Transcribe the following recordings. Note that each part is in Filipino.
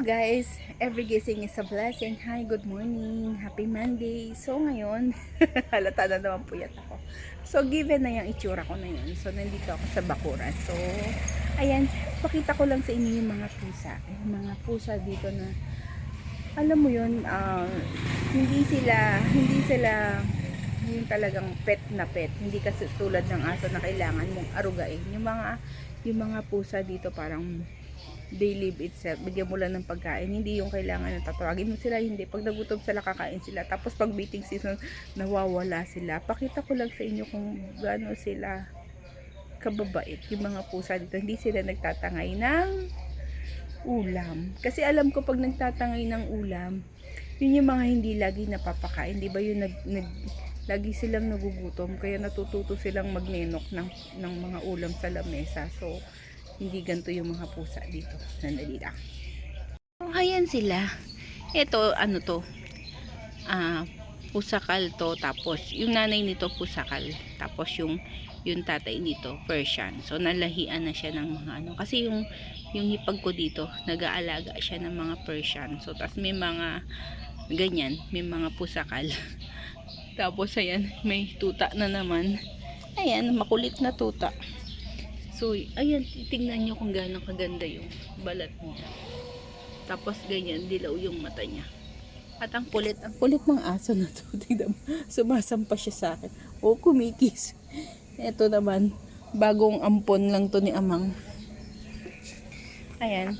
guys, every gising is a blessing. Hi, good morning, happy Monday. So ngayon, halata na naman puyat ako. So given na yung itsura ko na yun, so nandito ako sa bakuran. So ayan, pakita ko lang sa inyo yung mga pusa. Yung mga pusa dito na, alam mo yun, hindi sila yung talagang pet na pet. Hindi kasi tulad ng aso na kailangan mong arugain. Yung mga pusa dito parang they live itself. Bigyan mo lang ng pagkain. Hindi yung kailangan na tatawagin mo sila. Hindi. Pag nagutom sila, kakain sila. Tapos pag mating season, nawawala sila. Pakita ko lang sa inyo kung gaano sila kababait. Yung mga pusa dito, hindi sila nagtatangay ng ulam. Kasi alam ko pag nagtatangay ng ulam, yun yung mga hindi lagi napapakain. Di ba yun lagi silang nagugutom. Kaya natututo silang magnenok ng mga ulam sa lamesa. So, hindi ganito yung mga pusa dito. Sandali lang. So, ayan sila. Ito, ano to? Pusakal to. Tapos, yung nanay nito pusakal. Tapos, yung tatay nito, Persian. So, nalahian na siya ng mga ano. Kasi yung hipag ko dito, nag-aalaga siya ng mga Persian. So, tapos may mga ganyan. May mga pusakal. Tapos, ayan, may tuta na naman. Ayan, makulit na tuta. So, ayan, tingnan nyo kung gaano kaganda yung balat niya. Tapos, ganyan, dilaw yung mata niya. At ang kulit ng aso na to. Tingnan mo, sumasampa siya sa akin. O, kumikis. Ito naman, bagong ampon lang to ni Amang. Ayan,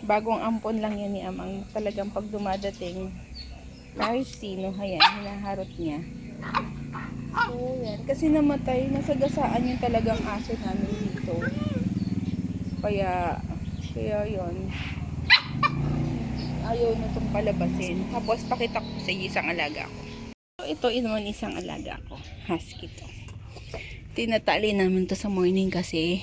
bagong ampon lang yan ni Amang. Talagang pag dumadating, kahit sino, ayan, hinaharot niya. So, yan. Kasi namatay, nasagasaan yung talagang aso namin dito. Kaya yun. Ayaw na itong palabasin. Tapos, pakita ko sa isang alaga ko. So, ito naman isang alaga ko. Husky to. Tinatali namin to sa morning kasi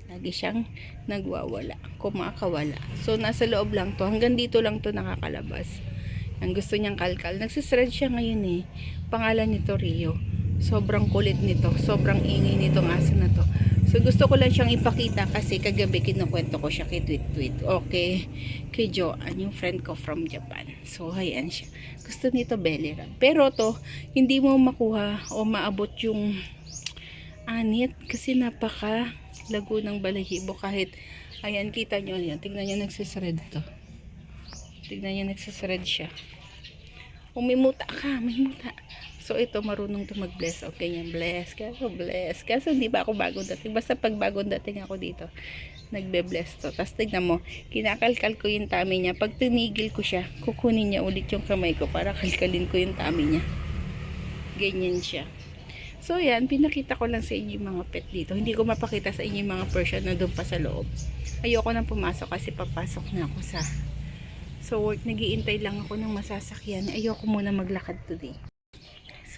lagi siyang nagwawala. Kumakawala. So, nasa loob lang to. Hanggang dito lang to nakakalabas. Ang gusto niyang kalkal. Nagsisred siya ngayon eh. Pangalan nito Rio. Sobrang kulit nito. Sobrang ingay nitong aso na to. So, gusto ko lang siyang ipakita kasi kagabi kinukwento ko siya kay Tweet. Okay. Kay Joanne, yung friend ko from Japan. So, ayan siya. Gusto nito belly rub. Pero to, hindi mo makuha o maabot yung anit kasi napaka lago ng balahibo. Kahit, ayan, kita nyo yan. Tignan nyo, nagsisred to. Tignan nyo, nagsisred siya. Umimuta ka, may muta. So, ito, marunong to mag-bless. Okay, yan, bless. Kaso, hindi ba ako bagong dating? Basta pag bagong dating ako dito, nagbe-bless to. Tapos, tignan mo, kinakalkal ko yung tummy niya. Pag tinigil ko siya, kukunin niya ulit yung kamay ko para kalkalin ko yung tummy niya. Ganyan siya. So, yan, pinakita ko lang sa inyo yung mga pet dito. Hindi ko mapakita sa inyo yung mga Persian na doon pa sa loob. Ayoko nang pumasok kasi papasok na ako sa work. Nagiintay lang ako ng masasakyan. Ayoko muna maglakad today.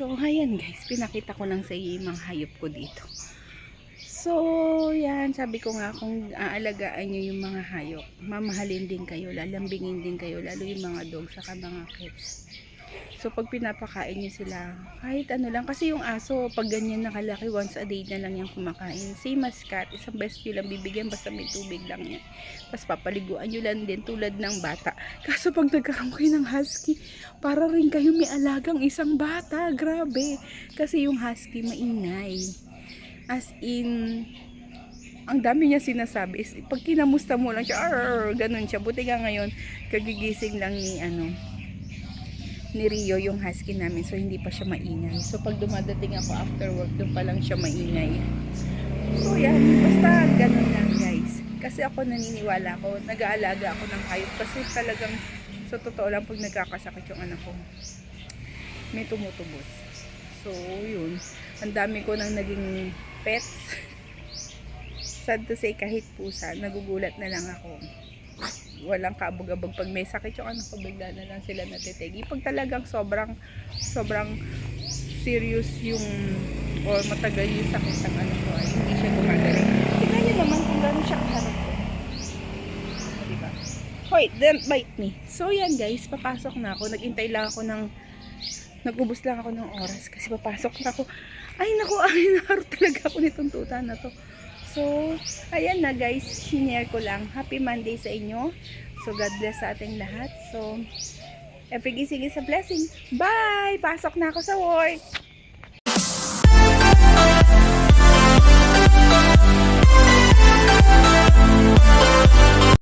So, ayan guys, pinakita ko lang sa iyo yung mga hayop ko dito. So, yan, sabi ko nga, kung aalagaan nyo yung mga hayop, mamahalin din kayo, lalambingin din kayo, lalo yung mga dog, saka mga cats. So, pag pinapakain nyo sila, kahit ano lang, kasi yung aso, pag ganyan nakalaki, once a day na lang yung kumakain. Same as cat, isang beses nyo lang bibigyan, basta may tubig lang yan. Tapos papaliguan nyo lang din, tulad ng bata. Kaso pag nagkaroon kayo ng husky, para rin kayo may alagang isang bata. Grabe. Kasi yung husky maingay. As in, ang dami niya sinasabi. Pag kinamusta mo lang siya, ganun siya. Buti nga ngayon, kagigising lang ni Rio yung husky namin, so hindi pa siya maingay. So pag dumadating ako after work, doon pa lang siya maingay. So yan, basta ganun lang guys. Kasi ako naniniwala ko, nag-aalaga ako ng hayop kasi talagang sa totoo lang pag nagkakasakit yung anak ko, may tumutubos. So yun, ang dami ko nang naging pets. Sad to say, kahit pusa, nagugulat na lang ako. Walang kabog-abog pag may sakit yung anak ko, bigla na lang sila natitigi. Pag talagang sobrang serious yung o matagal yung sakit ng anak ko, ay hindi siya gumagaling. Tignan niyo naman kung gano'n siya kaharap ko. Diba? Hoy, don't bite me. So yan guys, papasok na ako. Nagintay lang ako nag-ubos lang ako ng oras kasi papasok na ako. Ay naku, naharap talaga ako nitong tuta na to. So, ayan na guys, shinare ko lang. Happy Monday sa inyo. So, God bless sa ating lahat. So, every gising is a blessing. Bye! Pasok na ako sa work.